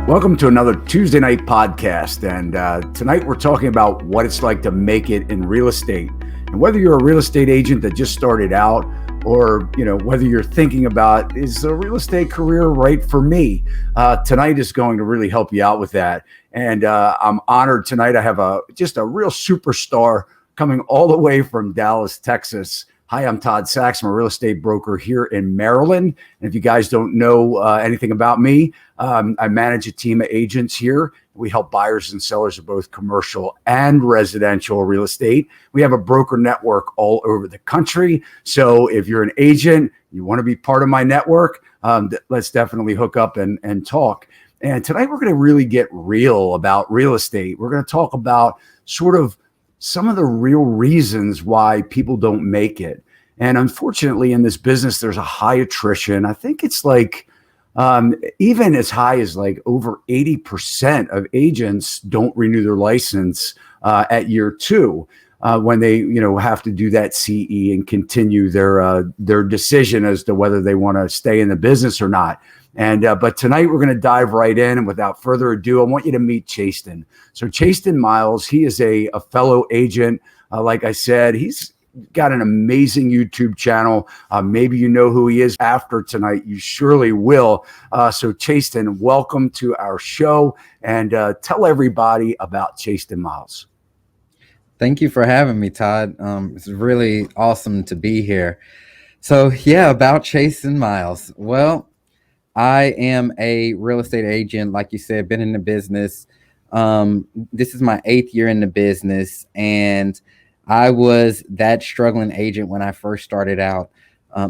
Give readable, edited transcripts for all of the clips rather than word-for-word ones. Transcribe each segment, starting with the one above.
Welcome to another Tuesday night podcast. And tonight we're talking about what it's like to make it in real estate. And whether you're a real estate agent that just started out or, whether you're thinking about, is a real estate career right for me? Tonight is going to really help you out with that. And I'm honored tonight. I have just a real superstar coming all the way from Dallas, Texas. Hi, I'm Todd Sachs. I'm a real estate broker here in Maryland. And if you guys don't know anything about me, I manage a team of agents here. We help buyers and sellers of both commercial and residential real estate. We have a broker network all over the country. So if you're an agent, you want to be part of my network, let's definitely hook up and talk. And tonight we're going to really get real about real estate. We're going to talk about sort of some of the real reasons why people don't make it. And unfortunately, in this business, there's a high attrition. I think it's like even as high as like over 80% of agents don't renew their license at year two when they, have to do that CE and continue their decision as to whether they want to stay in the business or not. And but tonight we're going to dive right in, and without further ado, I want you to meet Chastin. So Chastin Miles, he is a fellow agent. Like I said, he's got an amazing YouTube channel. Maybe you know who he is after tonight. You surely will. So Chasten, welcome to our show, and tell everybody about Chastin Miles. Thank you for having me, Todd. It's really awesome to be here. So yeah, about Chastin Miles. Well, I am a real estate agent, like you said, been in the business. This is my 8th year in the business, and I was that struggling agent when I first started out.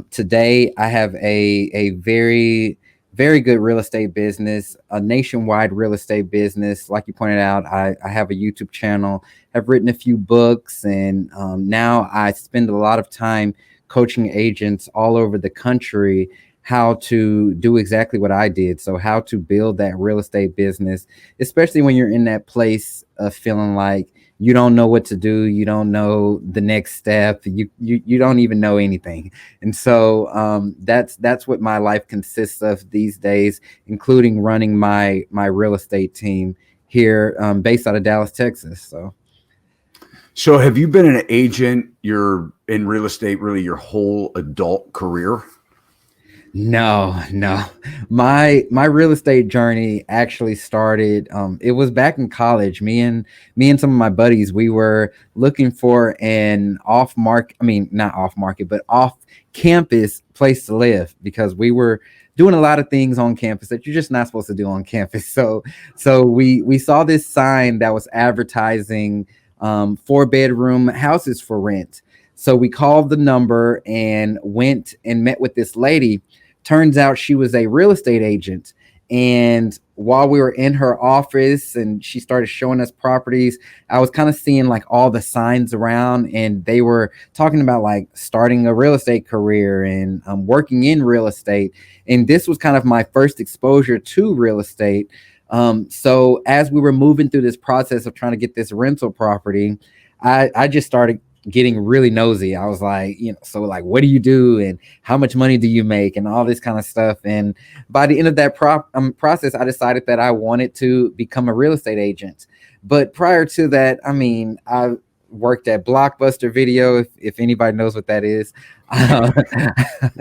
Today, I have a very, very good real estate business, a nationwide real estate business. Like you pointed out, I have a YouTube channel, have written a few books, and now I spend a lot of time coaching agents all over the country how to do exactly what I did. So how to build that real estate business, especially when you're in that place of feeling like you don't know what to do. You don't know the next step. You don't even know anything. And so that's what my life consists of these days, including running my real estate team here based out of Dallas, Texas. So have you been an agent? You're in real estate really your whole adult career? No. My real estate journey actually started. It was back in college. Me and some of my buddies, we were looking for an not off market, but off campus place to live, because we were doing a lot of things on campus that you're just not supposed to do on campus. So we saw this sign that was advertising 4-bedroom houses for rent. So we called the number and went and met with this lady. Turns out she was a real estate agent. And while we were in her office and she started showing us properties, I was kind of seeing like all the signs around, and they were talking about like starting a real estate career and working in real estate. And this was kind of my first exposure to real estate. So as we were moving through this process of trying to get this rental property, I just started getting really nosy. I was like, so like, what do you do and how much money do you make and all this kind of stuff. And by the end of that process, I decided that I wanted to become a real estate agent. But prior to that, I worked at Blockbuster Video, if anybody knows what that is.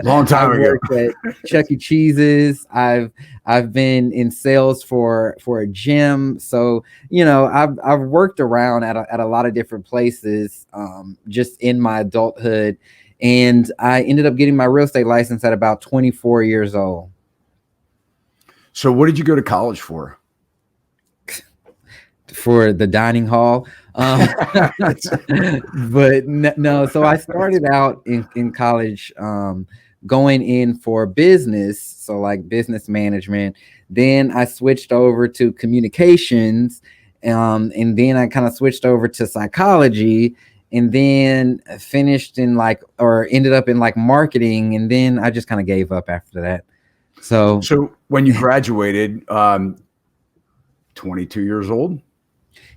Long time ago. Worked at Chuck E. Cheese's. I've been in sales for a gym. So, I've worked around at a lot of different places just in my adulthood. And I ended up getting my real estate license at about 24 years old. So what did you go to college for? For the dining hall. But no, so I started out in college going in for business, so like business management. Then I switched over to communications, and then I kind of switched over to psychology, and then finished in ended up in marketing, and then I just kind of gave up after that. So when you graduated, 22 years old?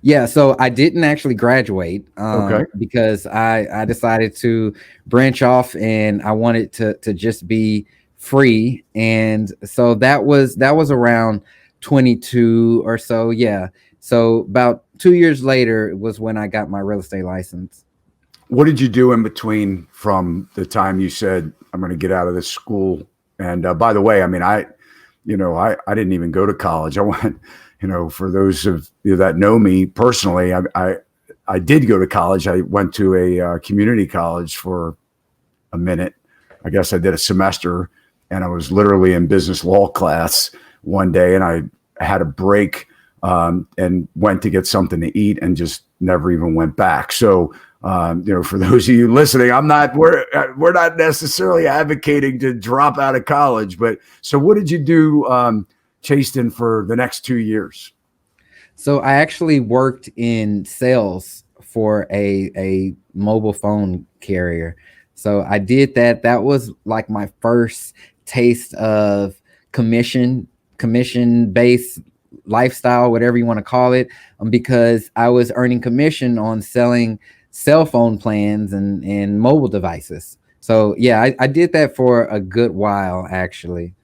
Yeah, so I didn't actually graduate because I decided to branch off, and I wanted to just be free. And so that was around 22 or so. Yeah. So about 2 years later was when I got my real estate license. What did you do in between from the time you said, I'm going to get out of this school? And by the way, I mean, I didn't even go to college. I went, for those of you that know me personally, I did go to college. I went to a community college for a minute. I guess I did a semester, and I was literally in business law class one day, and I had a break and went to get something to eat, and just never even went back. So, for those of you listening, we're not necessarily advocating to drop out of college, but so what did you do, Chasten, for the next 2 years? So I actually worked in sales for a mobile phone carrier. So I did that. That was like my first taste of commission based lifestyle, whatever you want to call it, because I was earning commission on selling cell phone plans and mobile devices. So yeah, I did that for a good while actually.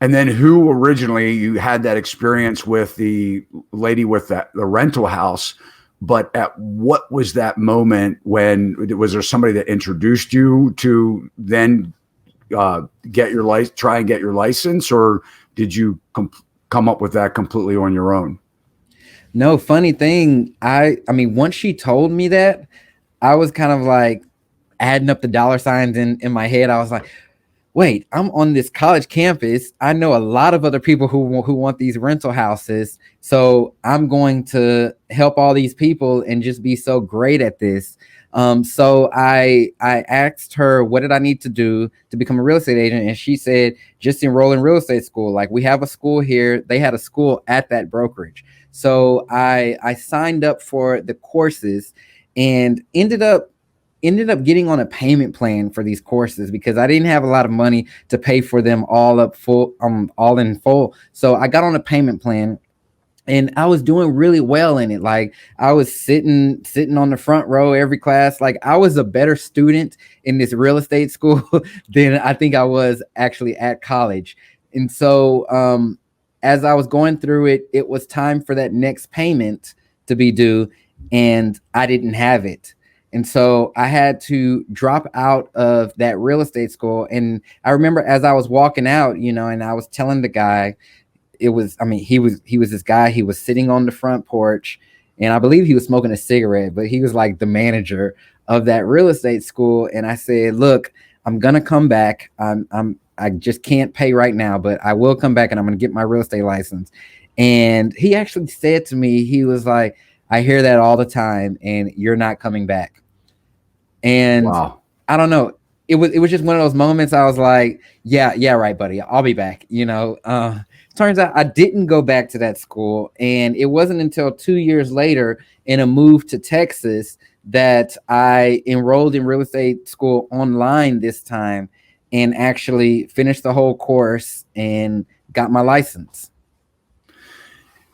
And then who originally you had that experience with the lady with the rental house, but at what was that moment when was there somebody that introduced you to then get your license, try and get your license, or did you come up with that completely on your own? No, funny thing, I mean, once she told me that, I was kind of like adding up the dollar signs in my head. I was like, wait, I'm on this college campus. I know a lot of other people who want these rental houses. So I'm going to help all these people and just be so great at this. So I asked her, what did I need to do to become a real estate agent? And she said, just enroll in real estate school. Like, we have a school here. They had a school at that brokerage. So I signed up for the courses and ended up getting on a payment plan for these courses because I didn't have a lot of money to pay for them all in full. So I got on a payment plan and I was doing really well in it. Like, I was sitting on the front row every class. Like, I was a better student in this real estate school than I think I was actually at college. And so as I was going through it, it was time for that next payment to be due, and I didn't have it. And so I had to drop out of that real estate school. And I remember as I was walking out, and I was telling the guy, he was this guy, he was sitting on the front porch, and I believe he was smoking a cigarette, but he was like the manager of that real estate school. And I said, look, I'm gonna come back. I just can't pay right now, but I will come back and I'm gonna get my real estate license. And he actually said to me, he was like, I hear that all the time, and you're not coming back. And Wow. I don't know. It was just one of those moments. I was like, yeah, right, buddy. I'll be back. Turns out I didn't go back to that school, and it wasn't until 2 years later in a move to Texas that I enrolled in real estate school online this time, and actually finished the whole course and got my license.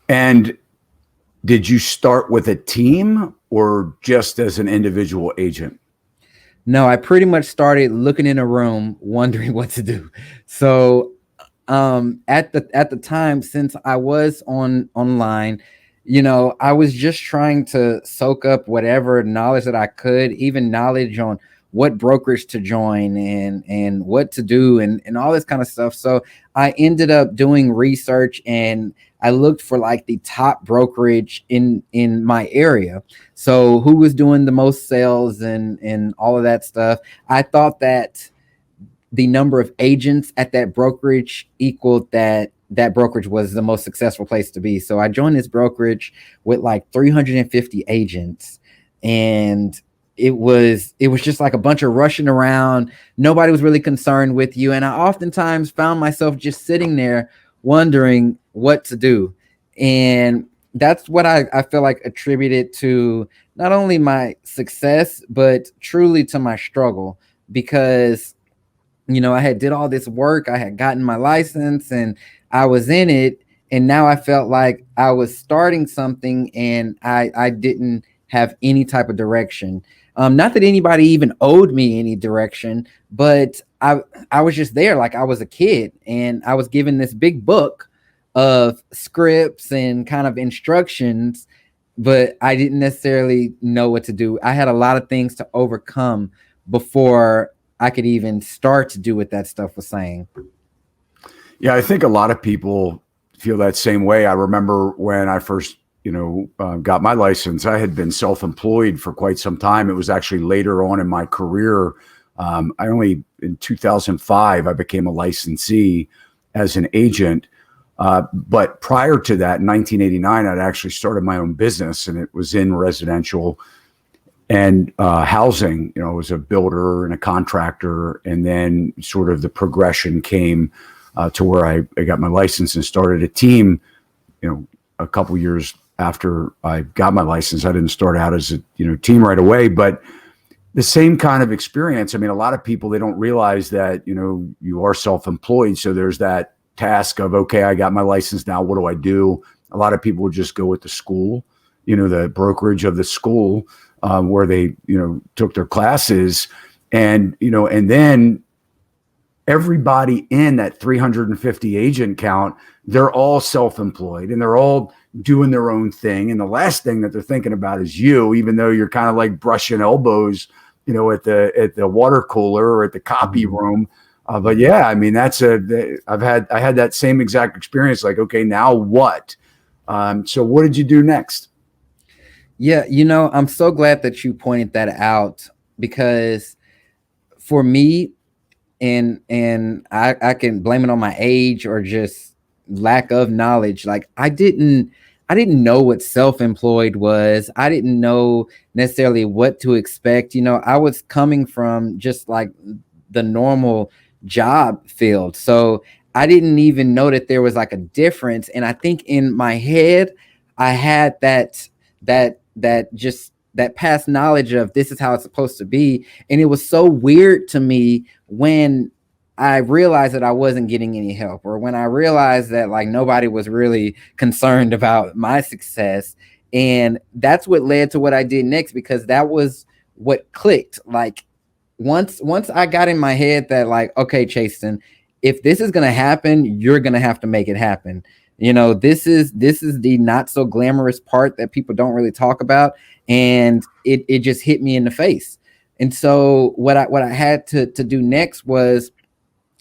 And did you start with a team or just as an individual agent? No, I pretty much started looking in a room, wondering what to do. So at the time, since I was online, I was just trying to soak up whatever knowledge that I could, even knowledge on what brokerage to join and what to do and all this kind of stuff. So I ended up doing research, and I looked for like the top brokerage in my area. So who was doing the most sales and all of that stuff. I thought that the number of agents at that brokerage equaled that brokerage was the most successful place to be. So I joined this brokerage with like 350 agents, and it was just like a bunch of rushing around. Nobody was really concerned with you, and I oftentimes found myself just sitting there wondering what to do. And that's what I feel like attributed to not only my success but truly to my struggle, because I had did all this work, I had gotten my license, and I was in it, and now I felt like I was starting something, and I didn't have any type of direction. Not that anybody even owed me any direction, but I was just there like I was a kid, and I was given this big book of scripts and kind of instructions, but I didn't necessarily know what to do. I had a lot of things to overcome before I could even start to do what that stuff was saying. Yeah, I think a lot of people feel that same way. I remember when I first, got my license, I had been self-employed for quite some time. It was actually later on in my career. In 2005, I became a licensee as an agent. But prior to that, in 1989, I'd actually started my own business, and it was in residential and housing. I was a builder and a contractor, and then sort of the progression came to where I got my license and started a team. A couple years after I got my license, I didn't start out as a team right away, but the same kind of experience. I mean, a lot of people, they don't realize that you are self-employed, so there's that task of, okay, I got my license now, what do I do? A lot of people would just go with the school, the brokerage of the school, where they took their classes, and then everybody in that 350 agent count, they're all self-employed and they're all doing their own thing. And the last thing that they're thinking about is you, even though you're kind of like brushing elbows, at the water cooler or at the copy room. But yeah, I mean, I had that same exact experience. Like, okay, now what? So what did you do next? Yeah, I'm so glad that you pointed that out, because for me, and I can blame it on my age or just lack of knowledge. Like I didn't know what self-employed was. I didn't know necessarily what to expect. I was coming from just like the normal job field. So I didn't even know that there was like a difference. And I think in my head, I had that past knowledge of this is how it's supposed to be. And it was so weird to me when I realized that I wasn't getting any help, or when I realized that like nobody was really concerned about my success. And that's what led to what I did next, because that was what clicked. Like once I got in my head that like, okay, Chasten, if this is going to happen, you're going to have to make it happen. This is the not so glamorous part that people don't really talk about. And it just hit me in the face. And so what I had to do next was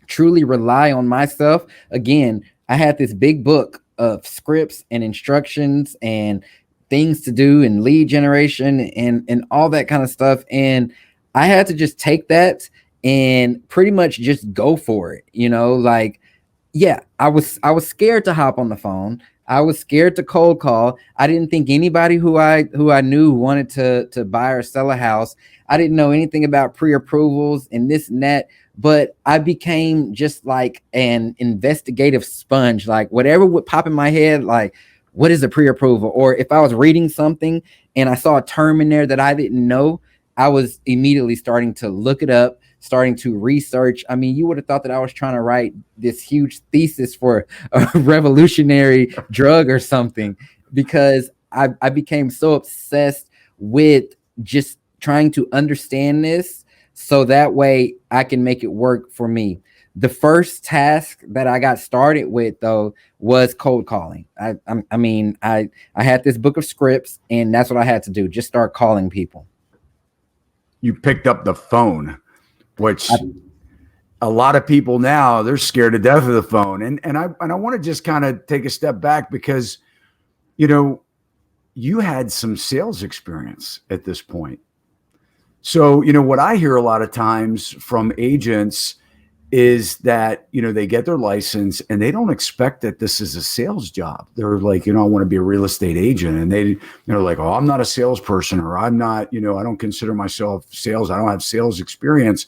truly rely on myself. Again, I had this big book of scripts and instructions and things to do and lead generation and all that kind of stuff. And I had to just take that and pretty much just go for it. Like, yeah, I was scared to hop on the phone. I was scared to cold call. I didn't think anybody who I knew wanted to buy or sell a house. I didn't know anything about pre-approvals and this and that, but I became just like an investigative sponge. Like whatever would pop in my head, like what is a pre-approval? Or if I was reading something and I saw a term in there that I didn't know, I was immediately starting to look it up, starting to research. I mean, you would have thought that I was trying to write this huge thesis for a revolutionary drug or something, because I became so obsessed with just trying to understand this so that way I can make it work for me. The first task that I got started with, though, was cold calling. I had this book of scripts, and that's what I had to do. Just start calling people. You picked up the phone, which a lot of people now, they're scared to death of the phone. And I want to just kind of take a step back, because, you had some sales experience at this point. So, what I hear a lot of times from agents is that, they get their license and they don't expect that this is a sales job. They're like, I want to be a real estate agent. And they, like, oh, I'm not a salesperson, or I'm not, I don't consider myself sales. I don't have sales experience.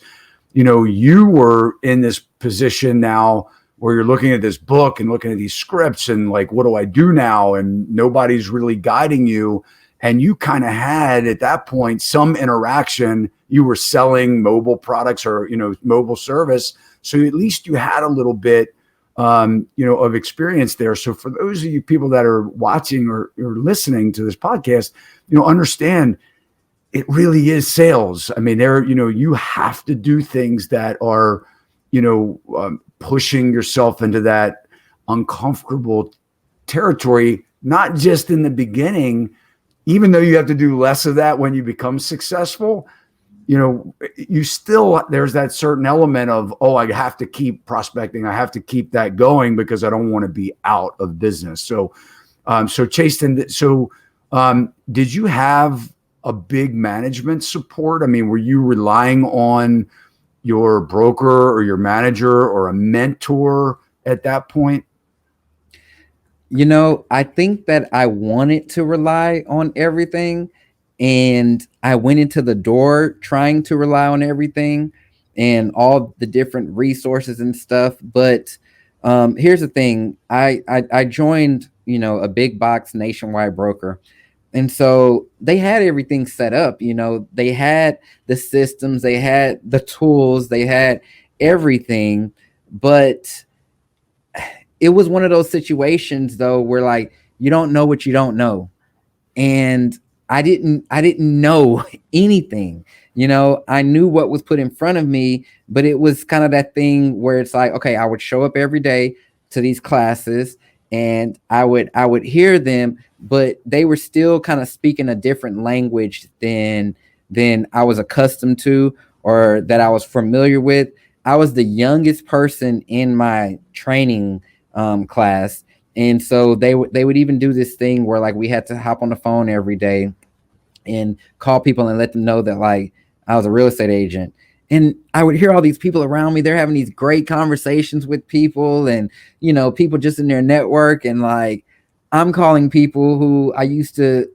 You were in this position now where you're looking at this book and looking at these scripts and like, what do I do now? And nobody's really guiding you. And you kind of had at that point some interaction. You were selling mobile products or, mobile service. So at least you had a little bit, of experience there. So for those of you people that are watching or listening to this podcast, understand it really is sales. I mean, you have to do things that are, pushing yourself into that uncomfortable territory, not just in the beginning, even though you have to do less of that when you become successful. You still, there's that certain element of, oh, I have to keep prospecting. I have to keep that going because I don't want to be out of business. So Chasten, did you have a big management support? I mean, were you relying on your broker or your manager or a mentor at that point? I think that I wanted to rely on everything, and I went into the door trying to rely on everything and all the different resources and stuff. But here's the thing: I joined, a big box nationwide broker, and so they had everything set up. They had the systems, they had the tools, they had everything, but it was one of those situations though where like you don't know what you don't know. And I didn't know anything. I knew what was put in front of me, but it was kind of that thing where it's like, okay, I would show up every day to these classes and I would hear them, but they were still kind of speaking a different language than I was accustomed to or that I was familiar with. I was the youngest person in my training class, and so they would even do this thing where like we had to hop on the phone every day and call people and let them know that like I was a real estate agent. And I would hear all these people around me. They're having these great conversations with people and, people just in their network. And like, I'm calling people who I used to,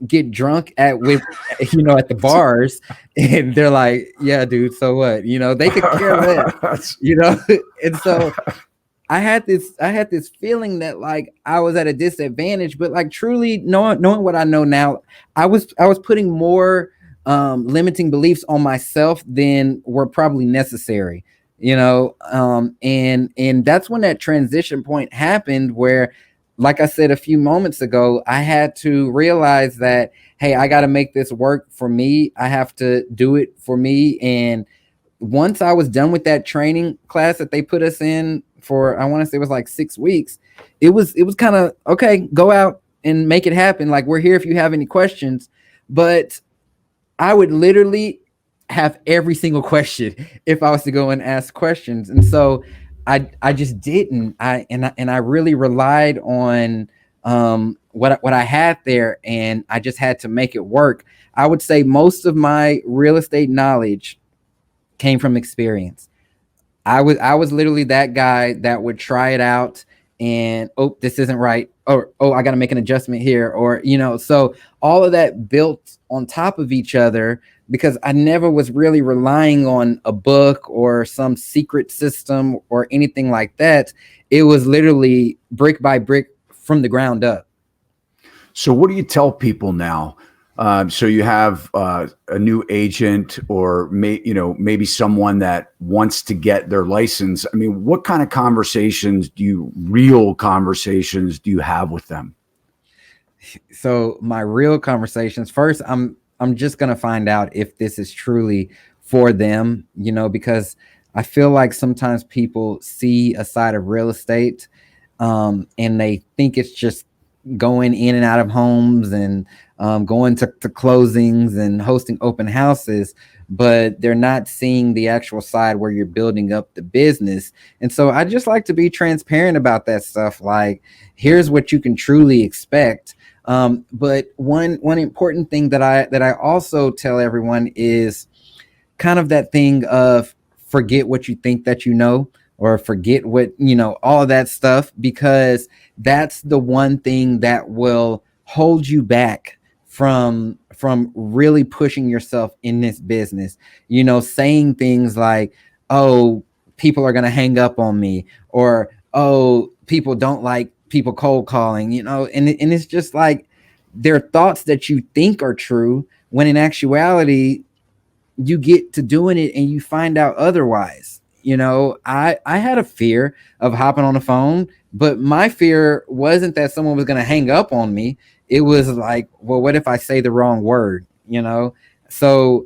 get drunk at with, at the bars. And they're like, yeah, dude, so what? They could care less, And so I had this feeling that like I was at a disadvantage, but like truly knowing what I know now, I was putting more limiting beliefs on myself than were probably necessary, and that's when that transition point happened where, like I said a few moments ago, I had to realize that, hey, I got to make this work for me. I have to do it for me. And once I was done with that training class that they put us in for, I want to say it was like 6 weeks, it was kind of, okay, go out and make it happen. Like, we're here if you have any questions. But I would literally have every single question if I was to go and ask questions. And so I just didn't. I really relied on what I had there, and I just had to make it work. I would say most of my real estate knowledge came from experience. I was literally that guy that would try it out and, oh, this isn't right, or, oh, I got to make an adjustment here, or so all of that built on top of each other, because I never was really relying on a book or some secret system or anything like that. It was literally brick by brick from the ground up. So what do you tell people now? So you have a new agent, or maybe someone that wants to get their license. I mean, what kind of real conversations do you have with them? So my real conversations, first, I'm just gonna find out if this is truly for them, because I feel like sometimes people see a side of real estate, and they think it's just going in and out of homes and going to closings and hosting open houses, but they're not seeing the actual side where you're building up the business. And so I just like to be transparent about that stuff. Like, here's what you can truly expect. But one important thing that I also tell everyone is kind of that thing of forget what you think that you know, or forget what, all of that stuff, because that's the one thing that will hold you back from really pushing yourself in this business. Saying things like, oh, people are going to hang up on me, or, oh, people don't like people cold calling, and it's just like, they're thoughts that you think are true, when in actuality you get to doing it and you find out otherwise. I had a fear of hopping on the phone, but my fear wasn't that someone was going to hang up on me. It was like, well, what if I say the wrong word? So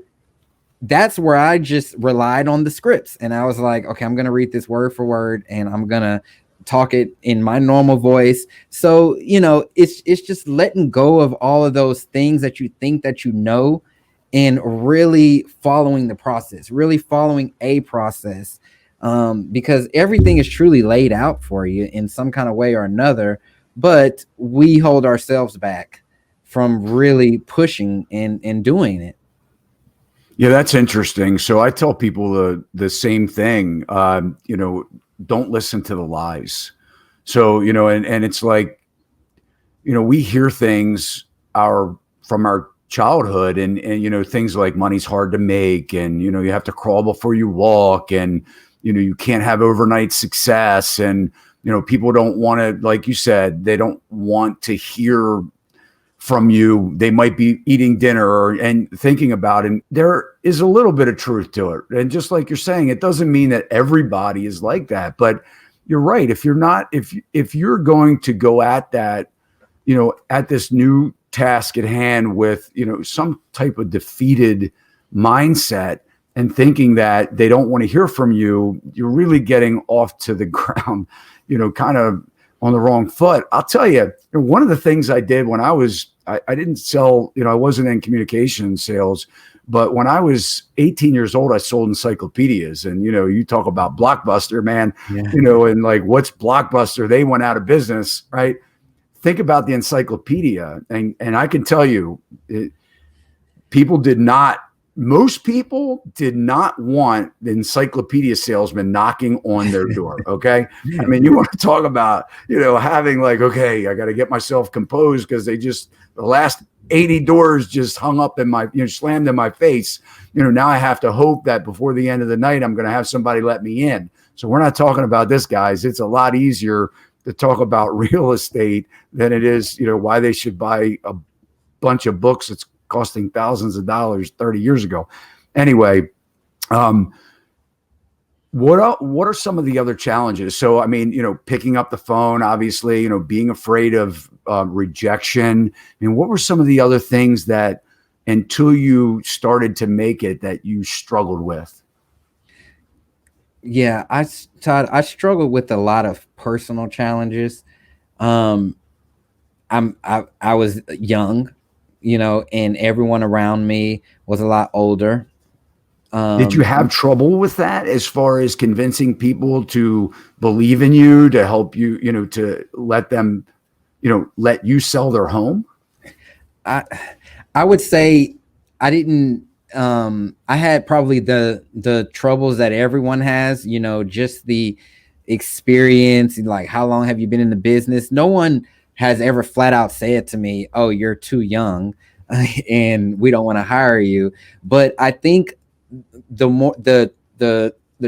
that's where I just relied on the scripts, and I was like, okay, I'm going to read this word for word, and I'm going to talk it in my normal voice. So, it's just letting go of all of those things that you think that and really following the process, really following a process. Because everything is truly laid out for you in some kind of way or another, but we hold ourselves back from really pushing and doing it. Yeah, that's interesting. So I tell people the same thing. Don't listen to the lies. So and it's like, we hear things from our childhood, and things like money's hard to make, and you have to crawl before you walk, and you can't have overnight success, and people don't want to, like you said, they don't want to hear from you. They might be eating dinner and thinking about it. And there is a little bit of truth to it. And just like you're saying, it doesn't mean that everybody is like that, but you're right. If you're going to go at that, at this new task at hand with, some type of defeated mindset and thinking that they don't want to hear from you, you're really getting off to the ground, kind of on the wrong foot. I'll tell you, one of the things I did when I didn't sell, I wasn't in communication sales, but when I was 18 years old, I sold encyclopedias. And, you talk about Blockbuster, man, Yeah. And like, what's Blockbuster? They went out of business, right? Think about the encyclopedia. And I can tell you, most people did not want the encyclopedia salesman knocking on their door. Okay. I mean, you want to talk about, having like, okay, I got to get myself composed because the last 80 doors just hung up slammed in my face. Now I have to hope that before the end of the night, I'm going to have somebody let me in. So we're not talking about this, guys. It's a lot easier to talk about real estate than it is, why they should buy a bunch of books that's costing thousands of dollars 30 years ago. Anyway, what are some of the other challenges? So, I mean, picking up the phone, obviously, being afraid of rejection. I mean, what were some of the other things that until you started to make it that you struggled with? Yeah, Todd, I struggled with a lot of personal challenges. Um, I was young, and everyone around me was a lot older. Did you have trouble with that as far as convincing people to believe in you, to help you, to let them, let you sell their home? I would say I didn't. I had probably the troubles that everyone has. Just the experience, like how long have you been in the business? No one has ever flat out said to me, "Oh, you're too young, and we don't want to hire you." But I think the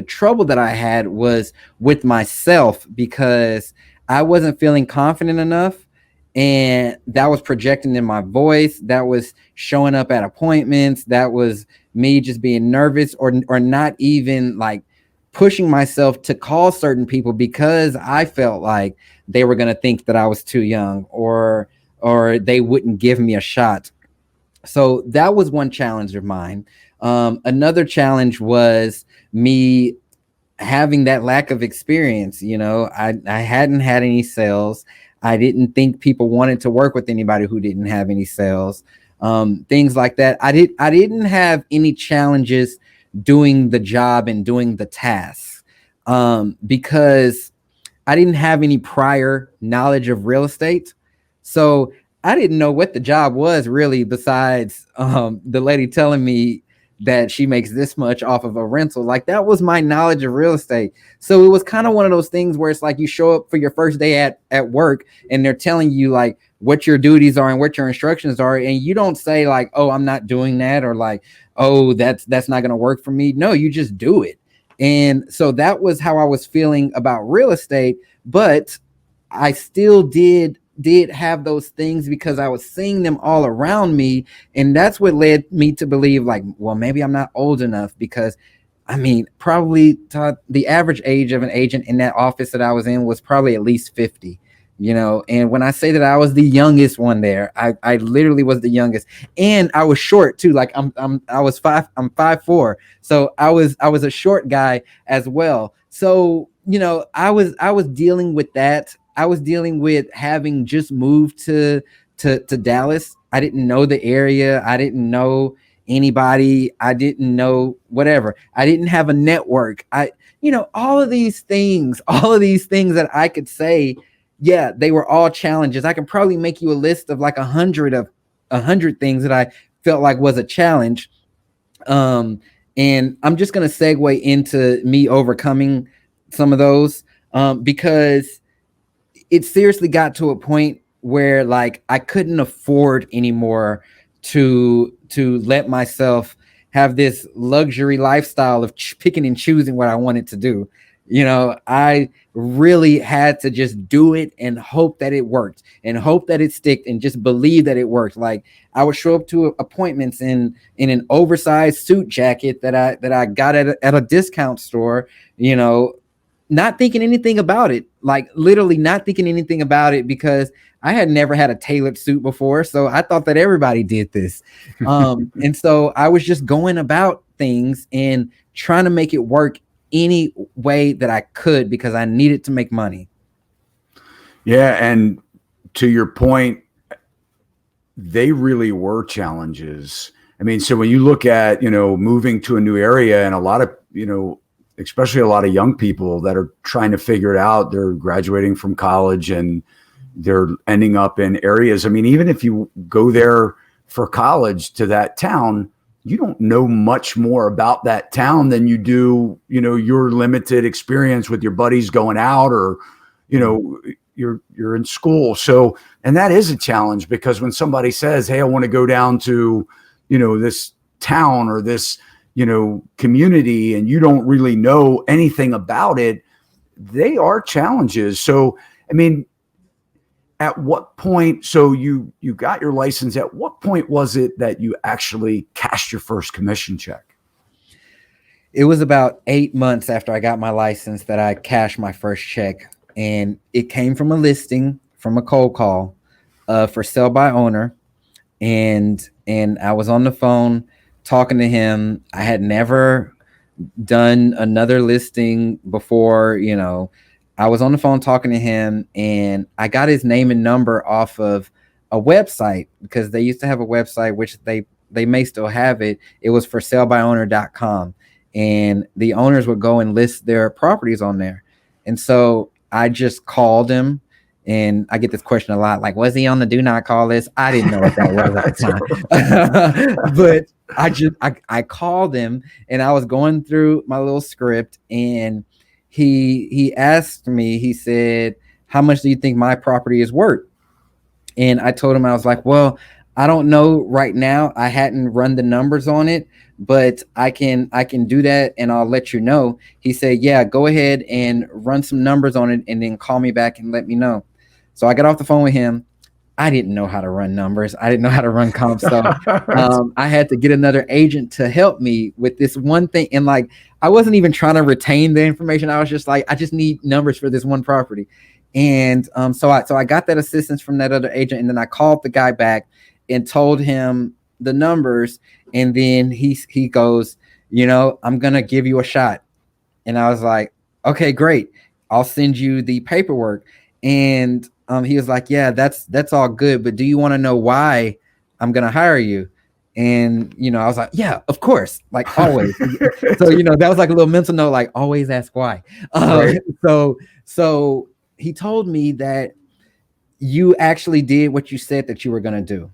trouble that I had was with myself because I wasn't feeling confident enough, and that was projecting in my voice, that was showing up at appointments, that was me just being nervous or not even like pushing myself to call certain people because I felt like they were going to think that I was too young or they wouldn't give me a shot. So that was one challenge of mine. Another challenge was me having that lack of experience. I hadn't had any sales. I didn't think people wanted to work with anybody who didn't have any sales. Things like that. I didn't have any challenges doing the job and doing the tasks because I didn't have any prior knowledge of real estate. So I didn't know what the job was really, besides the lady telling me that she makes this much off of a rental. Like, that was my knowledge of real estate. So it was kind of one of those things where it's like you show up for your first day at work and they're telling you like what your duties are and what your instructions are. And you don't say like, oh, I'm not doing that, or like, oh, that's not going to work for me. No, you just do it. And so that was how I was feeling about real estate. But I still did have those things because I was seeing them all around me. And that's what led me to believe like, well, maybe I'm not old enough, because I mean, probably the average age of an agent in that office that I was in was probably at least 50, and when I say that I was the youngest one there, I literally was the youngest, and I was short too. Like I'm 5'4", so I was a short guy as well. So I was dealing with that. I was dealing with having just moved to Dallas. I didn't know the area. I didn't know anybody. I didn't know whatever. I didn't have a network. All of these things, all of these things that I could say, yeah, they were all challenges. I can probably make you a list of like a hundred things that I felt like was a challenge. And I'm just going to segue into me overcoming some of those, because it seriously got to a point where like I couldn't afford anymore to let myself have this luxury lifestyle of picking and choosing what I wanted to do. I really had to just do it and hope that it worked and hope that it sticked and just believe that it worked. Like I would show up to appointments in an oversized suit jacket that I got at a discount store, not thinking anything about it, like literally not thinking anything about it, because I had never had a tailored suit before. So I thought that everybody did this. And so I was just going about things and trying to make it work any way that I could because I needed to make money. Yeah. And to your point, they really were challenges. I mean, so when you look at, moving to a new area, and a lot of, especially a lot of young people that are trying to figure it out, they're graduating from college and they're ending up in areas. I mean, even if you go there for college to that town, you don't know much more about that town than you do, your limited experience with your buddies going out, or, you're in school. So, and that is a challenge, because when somebody says, hey, I want to go down to, this town or this, community, and you don't really know anything about it, they are challenges. So, I mean, at what point, so you got your license, at what point was it that you actually cashed your first commission check? It was about 8 months after I got my license that I cashed my first check. And it came from a listing from a cold call for sale by owner. And I was on the phone talking to him. I had never done another listing before, I was on the phone talking to him, and I got his name and number off of a website, because they used to have a website, which they may still have it. It was for salebyowner.com, and the owners would go and list their properties on there. And so I just called him, and I get this question a lot, like, was he on the do not call list? I didn't know what that was at the time. But I called him, and I was going through my little script, and he asked me, he said, how much do you think my property is worth? And I told him, I was like, well, I don't know right now. I hadn't run the numbers on it, but I can do that, and I'll let you know. He said, yeah, go ahead and run some numbers on it, and then call me back and let me know. So I got off the phone with him. I didn't know how to run numbers. I didn't know how to run comps. So I had to get another agent to help me with this one thing. And like, I wasn't even trying to retain the information. I was just like, I just need numbers for this one property. And so I got that assistance from that other agent. And then I called the guy back and told him the numbers. And then he goes, I'm going to give you a shot. And I was like, okay, great. I'll send you the paperwork. And he was like, yeah, that's all good, but do you want to know why I'm going to hire you? And, I was like, yeah, of course, like always. So, that was like a little mental note, like always ask why. Right. So he told me that you actually did what you said that you were going to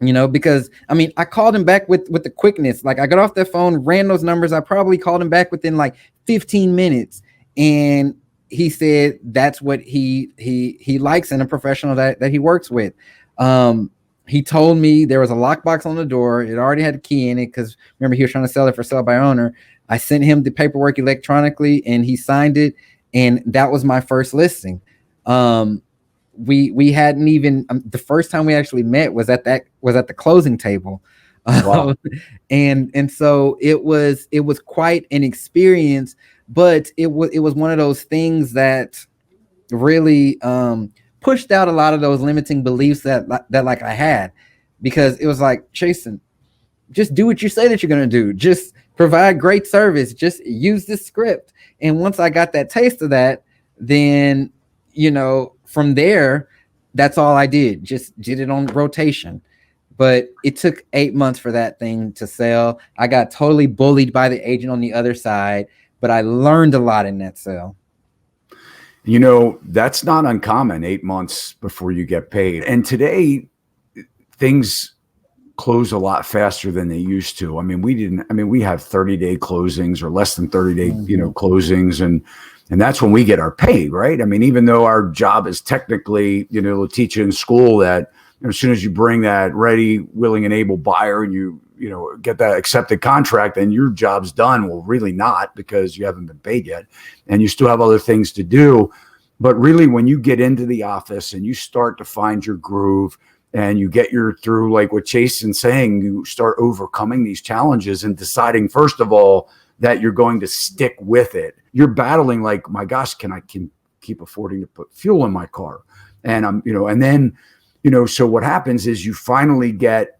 do, because I mean, I called him back with the quickness. Like I got off the phone, ran those numbers. I probably called him back within like 15 minutes. And he said that's what he likes in a professional that he works with. He told me there was a lockbox on the door. It already had a key in it, because remember, he was trying to sell it for sale by owner. I sent him the paperwork electronically, and he signed it, and that was my first listing. We hadn't even the first time we actually met was at the closing table. Wow. And so it was quite an experience. But it was one of those things that really pushed out a lot of those limiting beliefs that like I had, because it was like, Chasten, just do what you say that you're going to do. Just provide great service. Just use this script. And once I got that taste of that, then, from there, that's all I did. Just did it on rotation. But it took 8 months for that thing to sell. I got totally bullied by the agent on the other side, but I learned a lot in that sale. That's not uncommon, 8 months before you get paid. And today, things close a lot faster than they used to. We have 30-day closings or less than 30-day, closings. And that's when we get our pay, right? Even though our job is technically, to teach you in school that as soon as you bring that ready, willing, and able buyer and you get that accepted contract, then your job's done. Well, really not, because you haven't been paid yet and you still have other things to do. But really, when you get into the office and you start to find your groove and you get through, like what Chasten's saying, you start overcoming these challenges and deciding, first of all, that you're going to stick with it. You're battling like, my gosh, can keep affording to put fuel in my car? And and then, so what happens is you finally get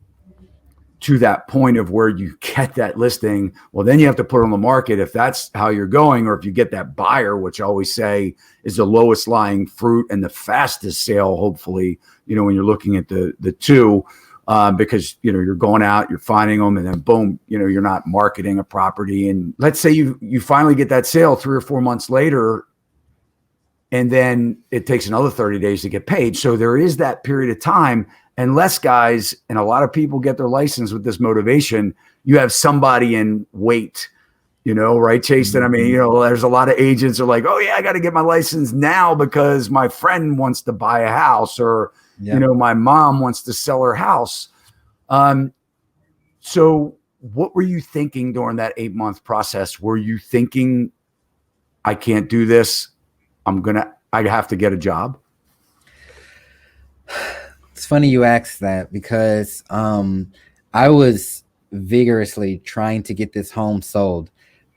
to that point of where you get that listing. Well, then you have to put it on the market if that's how you're going, or if you get that buyer, which I always say is the lowest lying fruit and the fastest sale, hopefully, when you're looking at the two, because, you're going out, you're finding them, and then boom, you're not marketing a property. And let's say you finally get that sale 3 or 4 months later, and then it takes another 30 days to get paid. So there is that period of time. Unless, guys, and a lot of people get their license with this motivation, you have somebody in wait, right, Chasten? There's a lot of agents are like, oh yeah, I got to get my license now because my friend wants to buy a house, or, my mom wants to sell her house. So what were you thinking during that 8-month process? Were you thinking, I can't do this, I have to get a job? It's funny you asked that, because I was vigorously trying to get this home sold.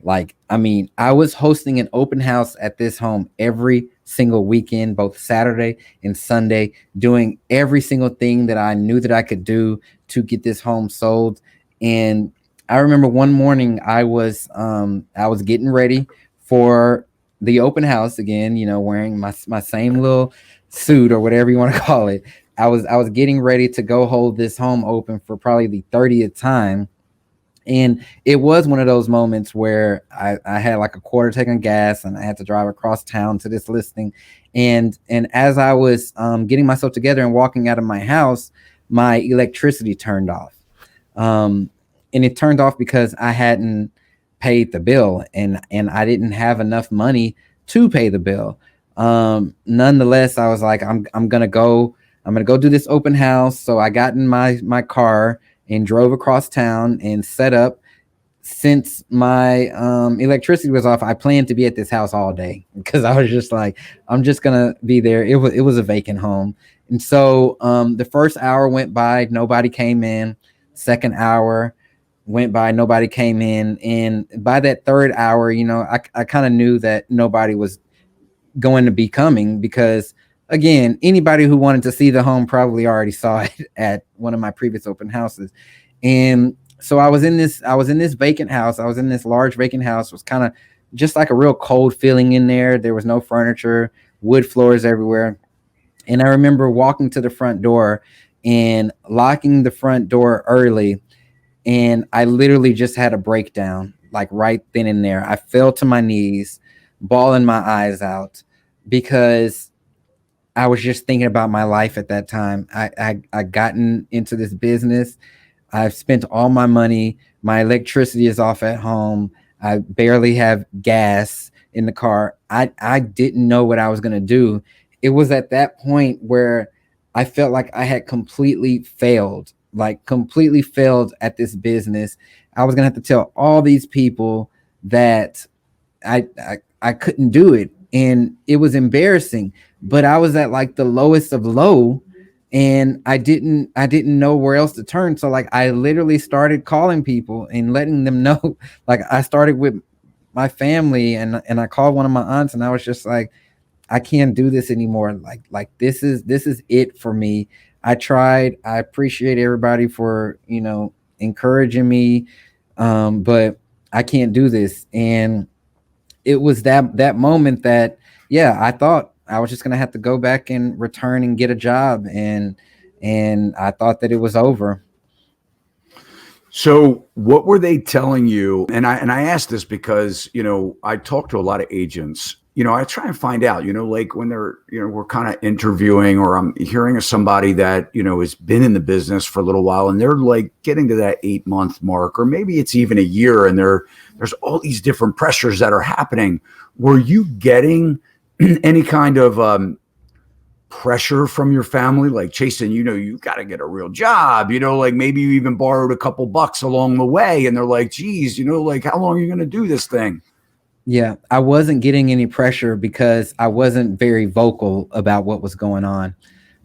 I was hosting an open house at this home every single weekend, both Saturday and Sunday, doing every single thing that I knew that I could do to get this home sold. And I remember one morning I was getting ready for the open house again, wearing my same little suit or whatever you want to call it. I was getting ready to go hold this home open for probably the 30th time. And it was one of those moments where I had like a quarter tank of gas and I had to drive across town to this listing. And as I was getting myself together and walking out of my house, my electricity turned off. And it turned off because I hadn't paid the bill, and I didn't have enough money to pay the bill. Nonetheless, I was like, I'm gonna go do this open house. So I got in my car and drove across town and set up. Since my electricity was off, I planned to be at this house all day, because I was just like, I'm just gonna be there. It was a vacant home. And so the first hour went by, nobody came in. Second hour went by, nobody came in. And by that third hour, I kind of knew that nobody was going to be coming, because again, anybody who wanted to see the home probably already saw it at one of my previous open houses. And so I was in this vacant house. I was in this large vacant house. It was kind of just like a real cold feeling in there. There was no furniture, wood floors everywhere. And I remember walking to the front door and locking the front door early. And I literally just had a breakdown, like right then and there. I fell to my knees, bawling my eyes out, because I was just thinking about my life at that time. I gotten into this business. I've spent all my money. My electricity is off at home. I barely have gas in the car. I didn't know what I was going to do. It was at that point where I felt like I had completely failed at this business. I was going to have to tell all these people that I couldn't do it. And it was embarrassing, but I was at like the lowest of low, and I didn't know where else to turn. So like I literally started calling people and letting them know. Like I started with my family, and I called one of my aunts, and I was just like, I can't do this anymore. Like this is it for me. I tried. I appreciate everybody for, encouraging me. But I can't do this. And it was that moment that, yeah, I thought I was just gonna have to go back and return and get a job, and I thought that it was over. So, what were they telling you? And I asked this because I talk to a lot of agents. I try and find out. Like when they're we're kind of interviewing, or I'm hearing of somebody that has been in the business for a little while, and they're like getting to that 8 month mark, or maybe it's even a year, and there's all these different pressures that are happening. Were you getting any kind of pressure from your family, like Chasten, you got to get a real job, like maybe you even borrowed a couple bucks along the way, and they're like, geez, like how long are you going to do this thing? Yeah, I wasn't getting any pressure because I wasn't very vocal about what was going on.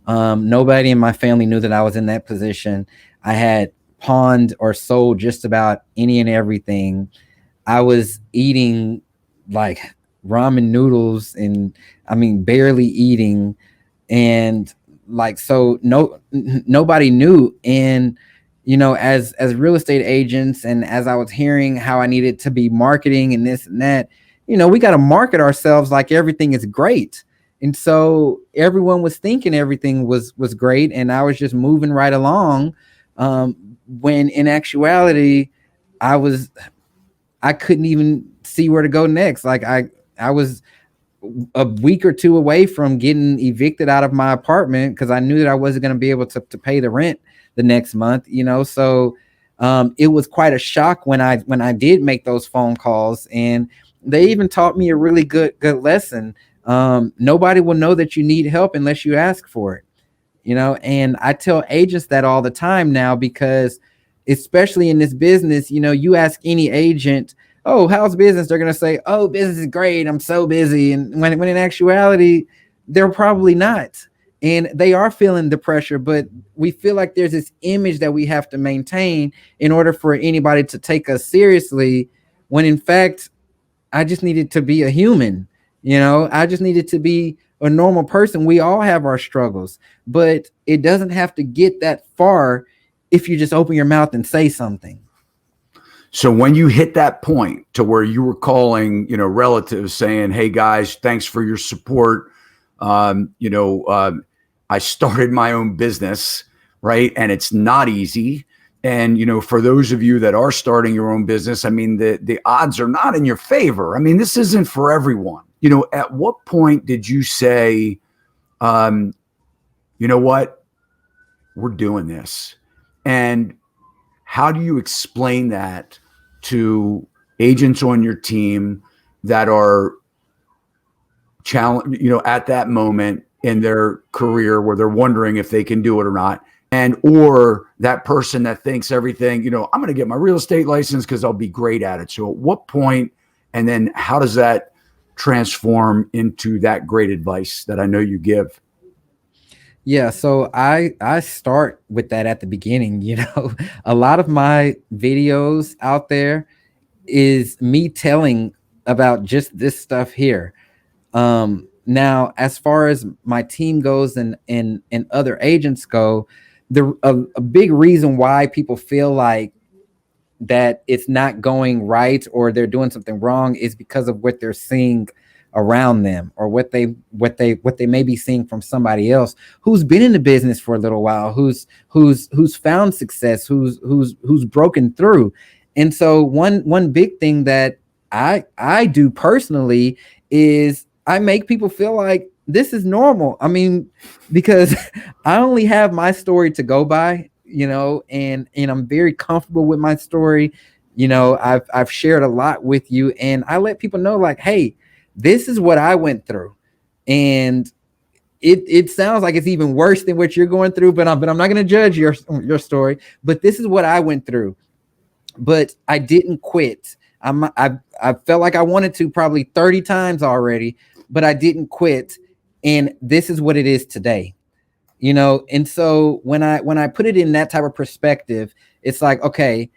Nobody in my family knew that I was in that position. I had pawned or sold just about any and everything. I was eating like ramen noodles, and I mean barely eating, and like, so nobody knew. And as real estate agents, and as I was hearing how I needed to be marketing and this and that, we got to market ourselves like everything is great. And so everyone was thinking everything was great, and I was just moving right along, when in actuality I couldn't even see where to go next. Like I was a week or two away from getting evicted out of my apartment because I knew that I wasn't going to be able to pay the rent the next month. So it was quite a shock when I did make those phone calls, and they even taught me a really good lesson. Nobody will know that you need help unless you ask for it. And I tell agents that all the time now, because especially in this business, you ask any agent, oh, how's business? They're going to say, oh, business is great, I'm so busy. And when in actuality, they're probably not. And they are feeling the pressure, but we feel like there's this image that we have to maintain in order for anybody to take us seriously, when in fact, I just needed to be a human. I just needed to be a normal person. We all have our struggles, but it doesn't have to get that far if you just open your mouth and say something. So when you hit that point to where you were calling, relatives saying, "Hey guys, thanks for your support. Um, you know, um, I started my own business, right? And it's not easy. And for those of you that are starting your own business, I mean, the odds are not in your favor. I mean, this isn't for everyone. At what point did you say, um, you know what, we're doing this? And how do you explain that to agents on your team that are challenge, at that moment in their career where they're wondering if they can do it or not? And or that person that thinks everything, I'm going to get my real estate license because I'll be great at it. So at what point, and then how does that transform into that great advice that I know you give? Yeah, so I start with that at the beginning. A lot of my videos out there is me telling about just this stuff here. Now, as far as my team goes, and other agents go, a big reason why people feel like that it's not going right or they're doing something wrong is because of what they're seeing around them, or what they may be seeing from somebody else who's been in the business for a little while, who's found success, who's broken through. And so one big thing that I do personally is I make people feel like this is normal. I mean, because I only have my story to go by, and I'm very comfortable with my story. I've shared a lot with you, and I let people know, like, hey, this is what I went through. And it sounds like it's even worse than what you're going through, but I'm not going to judge your story. But this is what I went through. But I didn't quit. I felt like I wanted to probably 30 times already, but I didn't quit. And this is what it is today. And so when I put it in that type of perspective, it's like, okay,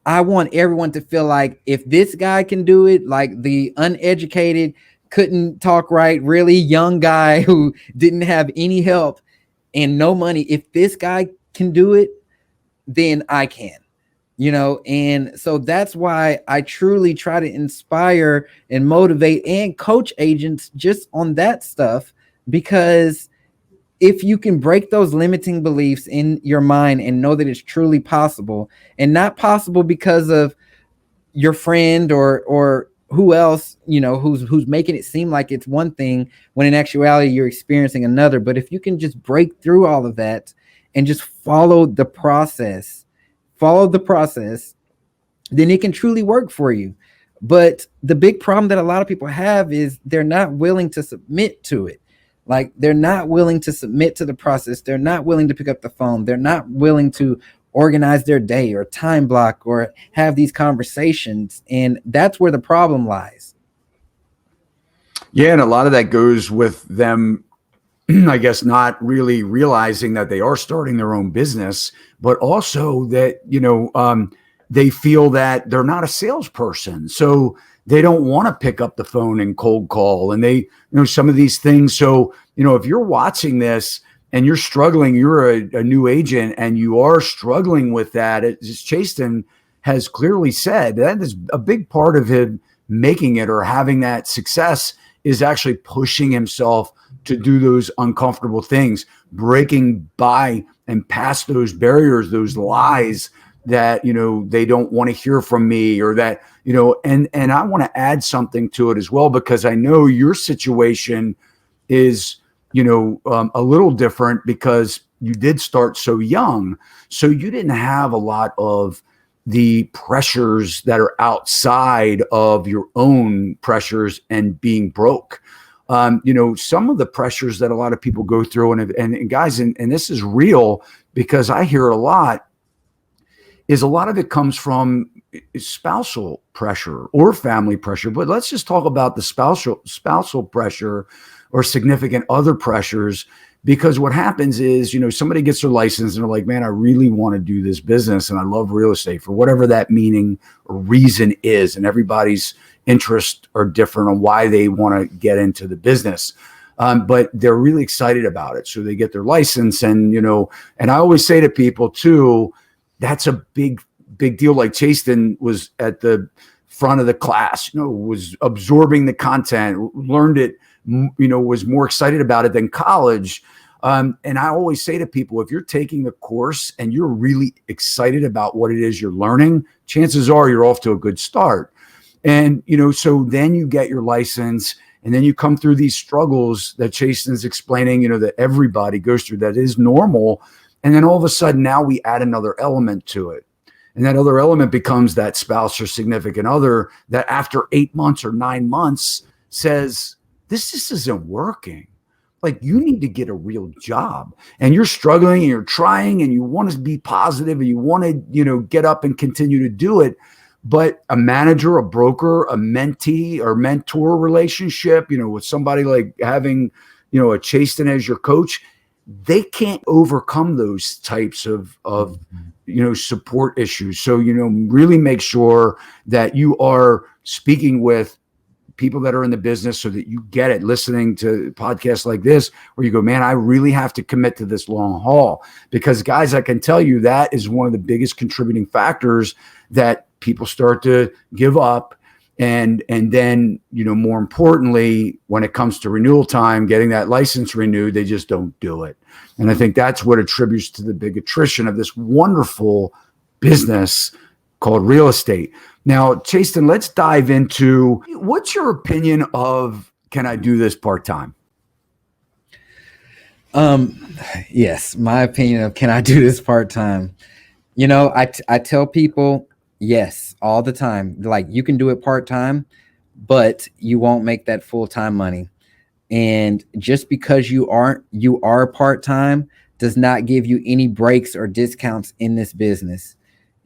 I want everyone to feel like if this guy can do it, like the uneducated, couldn't talk right, really young guy who didn't have any help and no money, if this guy can do it, then I can. And so that's why I truly try to inspire and motivate and coach agents just on that stuff, because if you can break those limiting beliefs in your mind and know that it's truly possible, and not possible because of your friend or who else, who's making it seem like it's one thing when in actuality you're experiencing another. But if you can just break through all of that and just follow the process, then it can truly work for you. But the big problem that a lot of people have is they're not willing to submit to it. Like, they're not willing to submit to the process. They're not willing to pick up the phone. They're not willing to organize their day or time block or have these conversations. And that's where the problem lies. Yeah, and a lot of that goes with them, I guess, not really realizing that they are starting their own business, but also that, they feel that they're not a salesperson. So they don't want to pick up the phone and cold call. And they, some of these things. So, if you're watching this and you're struggling, you're a new agent and you are struggling with that, as Chasten has clearly said, that is a big part of him making it or having that success, is actually pushing himself to do those uncomfortable things, breaking by and past those barriers, those lies that, they don't want to hear from me, or that, and I want to add something to it as well, because I know your situation is, a little different because you did start so young. So you didn't have a lot of the pressures that are outside of your own pressures and being broke. Some of the pressures that a lot of people go through, and guys, and this is real because I hear it a lot, is a lot of it comes from spousal pressure or family pressure. But let's just talk about the spousal pressure or significant other pressures, because what happens is, somebody gets their license and they're like, man, I really want to do this business and I love real estate, for whatever that meaning or reason is. And everybody's interests are different on why they want to get into the business. But they're really excited about it. So they get their license, and, and I always say to people too, that's a big deal. Like Chasten was at the front of the class, was absorbing the content, learned it, was more excited about it than college. And I always say to people, if you're taking the course and you're really excited about what it is you're learning, chances are you're off to a good start. And, so then you get your license, and then you come through these struggles that Chasten is explaining, that everybody goes through, that is normal. And then all of a sudden now we add another element to it. And that other element becomes that spouse or significant other that after 8 months or 9 months says, this just isn't working. Like, you need to get a real job, and you're struggling and you're trying and you want to be positive and you want to, get up and continue to do it. But a manager, a broker, a mentee or mentor relationship, with somebody like having, a Chasten as your coach, they can't overcome those types of support issues. So, really make sure that you are speaking with people that are in the business so that you get it, listening to podcasts like this, where you go, man, I really have to commit to this long haul. Because guys, I can tell you that is one of the biggest contributing factors that people start to give up. And then, more importantly, when it comes to renewal time, getting that license renewed, they just don't do it. And I think that's what attributes to the big attrition of this wonderful business called real estate. Now, Chasten, let's dive into, what's your opinion of, can I do this part-time? Yes, my opinion of, can I do this part-time? I tell people, yes, all the time. Like, you can do it part-time, but you won't make that full-time money. And just because you are part-time does not give you any breaks or discounts in this business.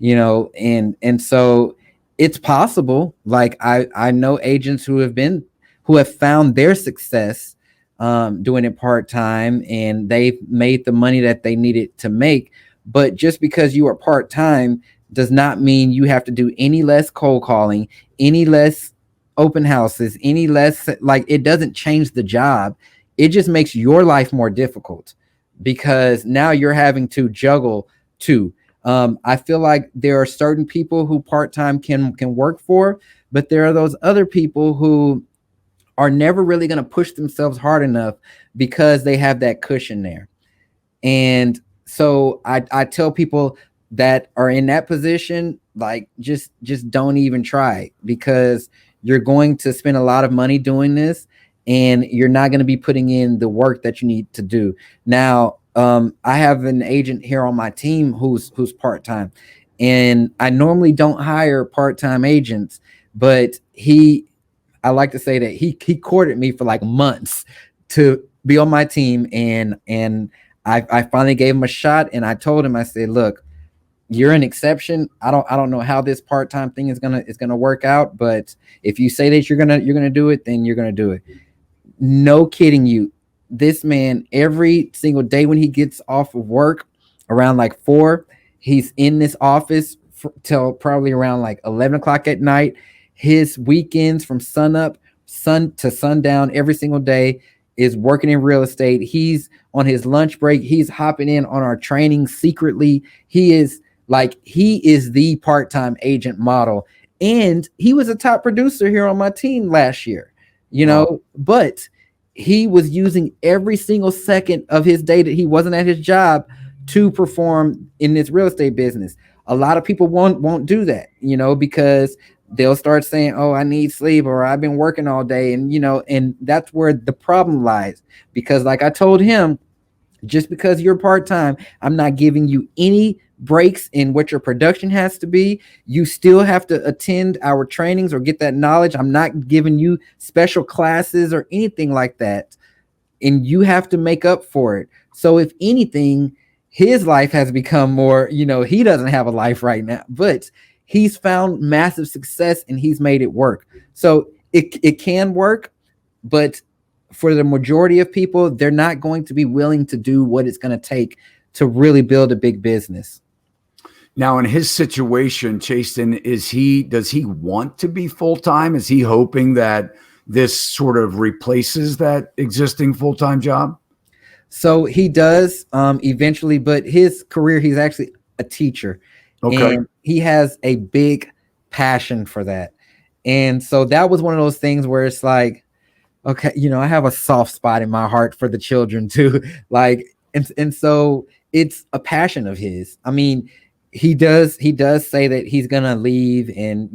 And so it's possible. Like, I know agents who have found their success doing it part-time, and they've made the money that they needed to make. But just because you are part-time does not mean you have to do any less cold calling, any less open houses, any less, like, it doesn't change the job. It just makes your life more difficult, because now you're having to juggle two. I feel like there are certain people who part-time can work for, but there are those other people who are never really going to push themselves hard enough because they have that cushion there. And so I tell people that are in that position, like just don't even try, because you're going to spend a lot of money doing this and you're not going to be putting in the work that you need to do. Now, I have an agent here on my team who's part-time, and I normally don't hire part-time agents, but I like to say that he courted me for like months to be on my team, and I finally gave him a shot, and I told him, I said, look, you're an exception. I don't know how this part-time thing is gonna work out, but if you say that you're gonna do it, then you're gonna do it. No kidding you. This man, every single day when he gets off of work around like 4, he's in this office till probably around like 11 o'clock at night. His weekends from sun to sundown every single day is working in real estate. He's on his lunch break. He's hopping in on our training secretly. He is the part-time agent model. And he was a top producer here on my team last year, Wow. but he was using every single second of his day that he wasn't at his job to perform in this real estate business. A lot of people won't do that, because they'll start saying, "Oh, I need sleep," or "I've been working all day," and that's where the problem lies. Because, like I told him, just because you're part-time, I'm not giving you any breaks in what your production has to be. You still have to attend our trainings or get that knowledge. I'm not giving you special classes or anything like that, and you have to make up for it. So if anything, his life has become more, he doesn't have a life right now, but he's found massive success and he's made it work. So it can work, but for the majority of people, they're not going to be willing to do what it's going to take to really build a big business. Now, in his situation, Chasten, does he want to be full time? Is he hoping that this sort of replaces that existing full time job? So he does eventually, but his career, he's actually a teacher, Okay. and he has a big passion for that. And so that was one of those things where it's like, okay, I have a soft spot in my heart for the children too. Like, and so it's a passion of his. I mean, he does say that he's gonna leave and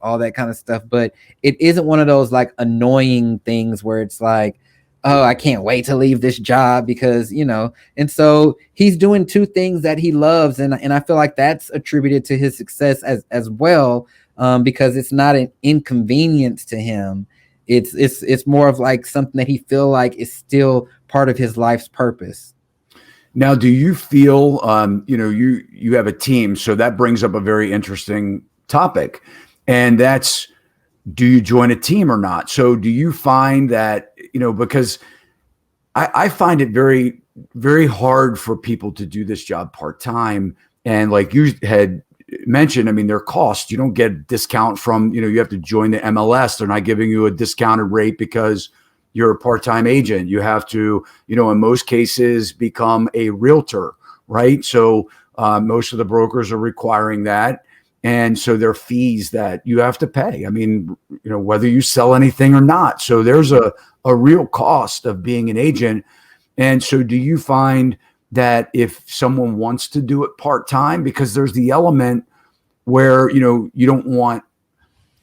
all that kind of stuff, but it isn't one of those like annoying things where it's like, oh, I can't wait to leave this job because and so he's doing two things that he loves, and I feel like that's attributed to his success as well, because it's not an inconvenience to him. It's more of like something that he feel like is still part of his life's purpose. Now, do you feel, you have a team, so that brings up a very interesting topic, and that's, do you join a team or not? So, do you find that because I find it very, very hard for people to do this job part time, and like you had mentioned, I mean, their costs. You don't get a discount from you have to join the MLS. They're not giving you a discounted rate because you're a part-time agent. You have to, in most cases, become a realtor, right? So most of the brokers are requiring that. And so there are fees that you have to pay. I mean, whether you sell anything or not. So there's a real cost of being an agent. And so do you find that if someone wants to do it part-time, because there's the element where, you don't want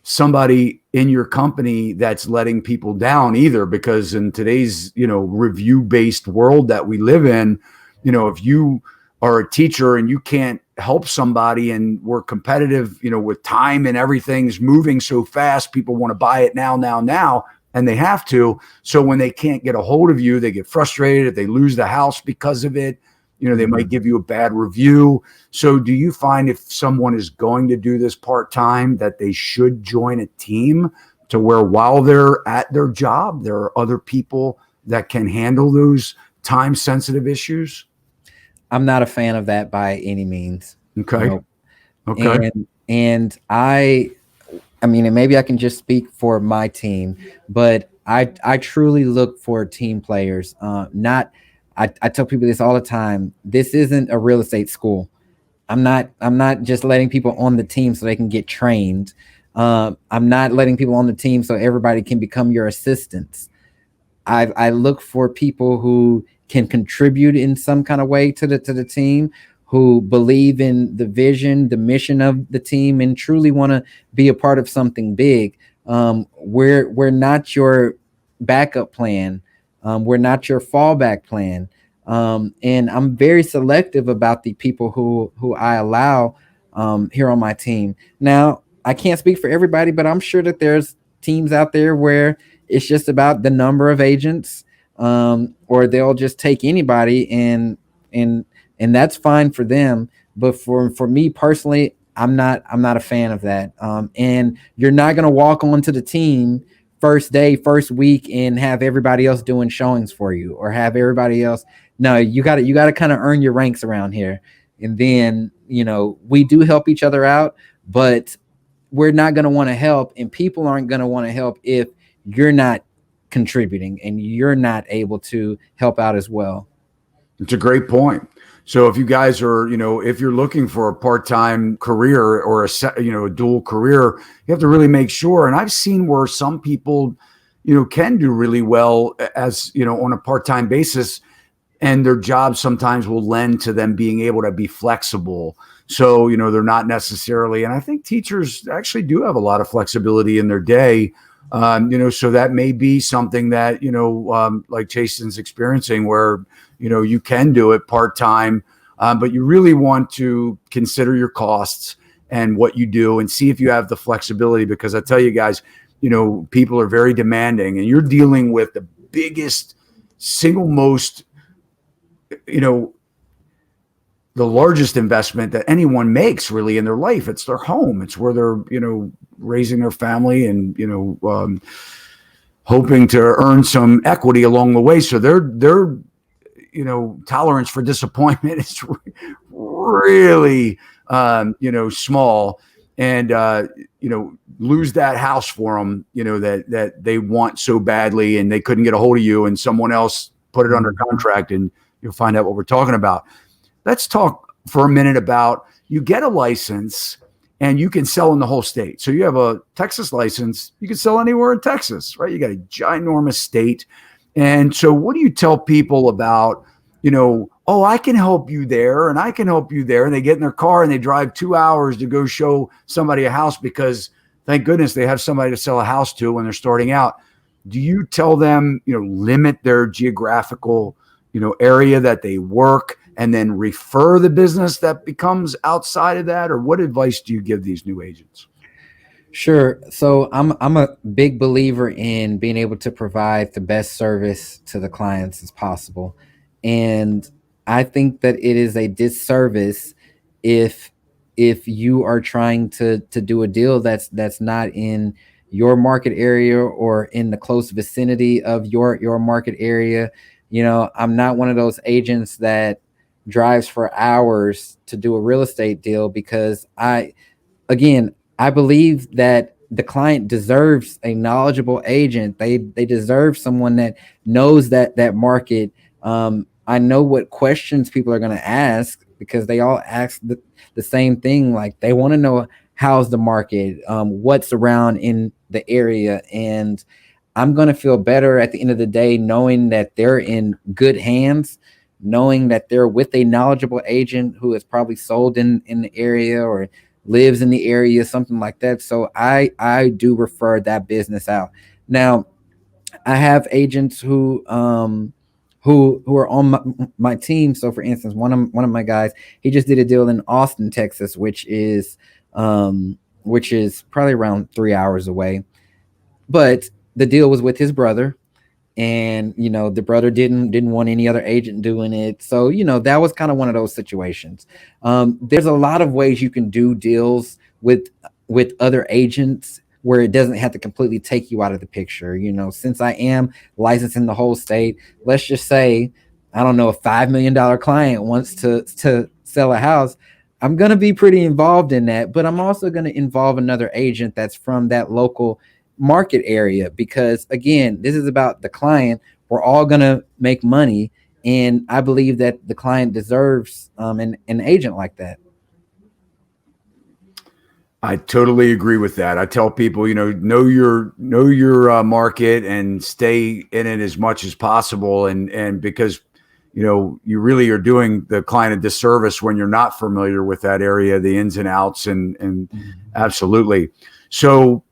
somebody in your company that's letting people down either, because in today's review based world that we live in, if you are a teacher and you can't help somebody, and we're competitive with time and everything's moving so fast, people want to buy it now, and they have to. So when they can't get a hold of you, they get frustrated. If they lose the house because of it, they might give you a bad review. So do you find if someone is going to do this part-time that they should join a team, to where while they're at their job, there are other people that can handle those time sensitive issues? I'm not a fan of that by any means. Okay. Nope. Okay. And I mean, and maybe I can just speak for my team, but I truly look for team players. Not I tell people this all the time. This isn't a real estate school. I'm not just letting people on the team so they can get trained. I'm not letting people on the team so everybody can become your assistants. I look for people who can contribute in some kind of way to the team, who believe in the vision, the mission of the team, and truly want to be a part of something big. We're not your backup plan. We're not your fallback plan. And I'm very selective about the people who I allow here on my team. Now, I can't speak for everybody, but I'm sure that there's teams out there where it's just about the number of agents, or they'll just take anybody, and and that's fine for them. But for me personally, I'm not a fan of that. And you're not gonna walk onto the team first day, first week, and have everybody else doing showings for you, or have everybody else. No, you gotta kind of earn your ranks around here, and then we do help each other out, but we're not going to want to help, and people aren't going to want to help if you're not contributing and you're not able to help out as well. It's a great point. So if you guys are, if you're looking for a part-time career or a dual career, you have to really make sure. And I've seen where some people, can do really well as, on a part-time basis, and their jobs sometimes will lend to them being able to be flexible. So, they're not necessarily, and I think teachers actually do have a lot of flexibility in their day. So that may be something that, like Chasten's experiencing, where, you can do it part-time, but you really want to consider your costs and what you do and see if you have the flexibility, because I tell you guys, people are very demanding, and you're dealing with the biggest, single most, the largest investment that anyone makes really in their life. It's their home. It's where they're, raising their family and, hoping to earn some equity along the way. So their tolerance for disappointment is really, small, and, lose that house for them, that they want so badly, and they couldn't get a hold of you, and someone else put it under contract, and you'll find out what we're talking about. Let's talk for a minute about, you get a license and you can sell in the whole state. So you have a Texas license, you can sell anywhere in Texas, right? You got a ginormous state. And so what do you tell people about, oh, I can help you there and I can help you there. And they get in their car and they drive 2 hours to go show somebody a house because thank goodness they have somebody to sell a house to when they're starting out. Do you tell them, limit their geographical, area that they work, and then refer the business that becomes outside of that? Or what advice do you give these new agents? Sure. So I'm a big believer in being able to provide the best service to the clients as possible. And I think that it is a disservice if you are trying to do a deal that's not in your market area or in the close vicinity of your market area. I'm not one of those agents that drives for hours to do a real estate deal, because again, I believe that the client deserves a knowledgeable agent. They deserve someone that knows that market. I know what questions people are going to ask, because they all ask the same thing. Like, they want to know, how's the market, what's around in the area, and I'm going to feel better at the end of the day knowing that they're in good hands, knowing that they're with a knowledgeable agent who has probably sold in the area or lives in the area, something like that. So I do refer that business out. Now, I have agents who are on my team. So for instance, one of my guys, he just did a deal in Austin, Texas, which is probably around 3 hours away. But the deal was with his brother, and the brother didn't want any other agent doing it. So that was kind of one of those situations. There's a lot of ways you can do deals with other agents where it doesn't have to completely take you out of the picture. Since I am licensed in the whole state, let's just say, I don't know, a $5 million client wants to sell a house, I'm going to be pretty involved in that, but I'm also going to involve another agent that's from that local market area, because again, this is about the client. We're all going to make money, and I believe that the client deserves an agent like that. I totally agree with that. I tell people, know your market and stay in it as much as possible, and because you really are doing the client a disservice when you're not familiar with that area, the ins and outs, and absolutely. So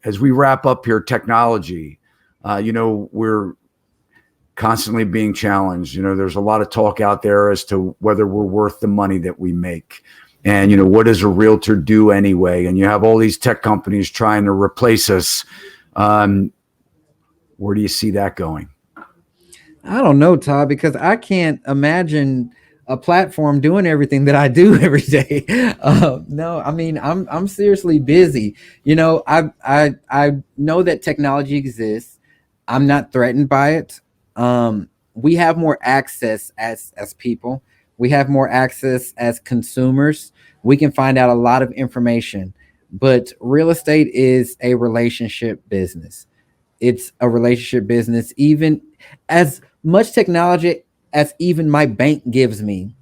as we wrap up here, technology, we're constantly being challenged. There's a lot of talk out there as to whether we're worth the money that we make. And, what does a realtor do anyway? And you have all these tech companies trying to replace us. Where do you see that going? I don't know, Todd, because I can't imagine a platform doing everything that I do every day. No, I mean, I'm seriously busy. I know that technology exists. I'm not threatened by it. We have more access as people. We have more access as consumers. We can find out a lot of information, but real estate is a relationship business. It's a relationship business. Even as much technology as even my bank gives me,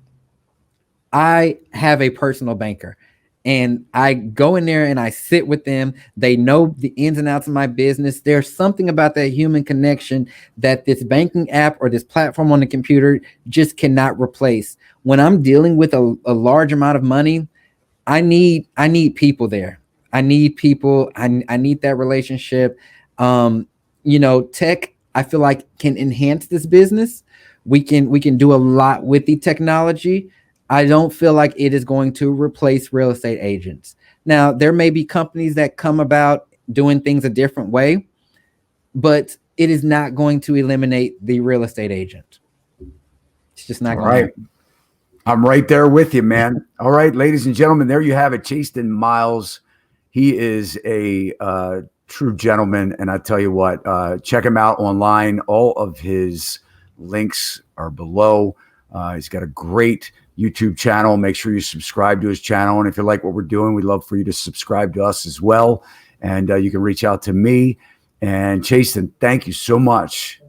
I have a personal banker, and I go in there and I sit with them. They know the ins and outs of my business. There's something about that human connection that this banking app or this platform on the computer just cannot replace. When I'm dealing with a large amount of money, I need people there. I need people. I need that relationship. Tech, I feel like, can enhance this business. We can do a lot with the technology. I don't feel like it is going to replace real estate agents. Now, there may be companies that come about doing things a different way, but it is not going to eliminate the real estate agent. It's just not All going to right. happen. I'm right there with you, man. All right, ladies and gentlemen, there you have it. Chastin Miles. He is a true gentleman. And I tell you what, check him out online. All of his links are below. He's got a great YouTube channel. Make sure you subscribe to his channel. And if you like what we're doing, we'd love for you to subscribe to us as well. And you can reach out to me. And Chasten, thank you so much.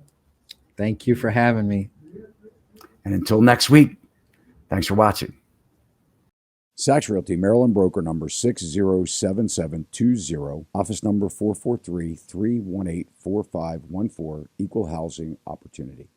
Thank you for having me. And until next week, thanks for watching. Sachs Realty, Maryland broker number 607720, office number 443-318-4514, equal housing opportunity.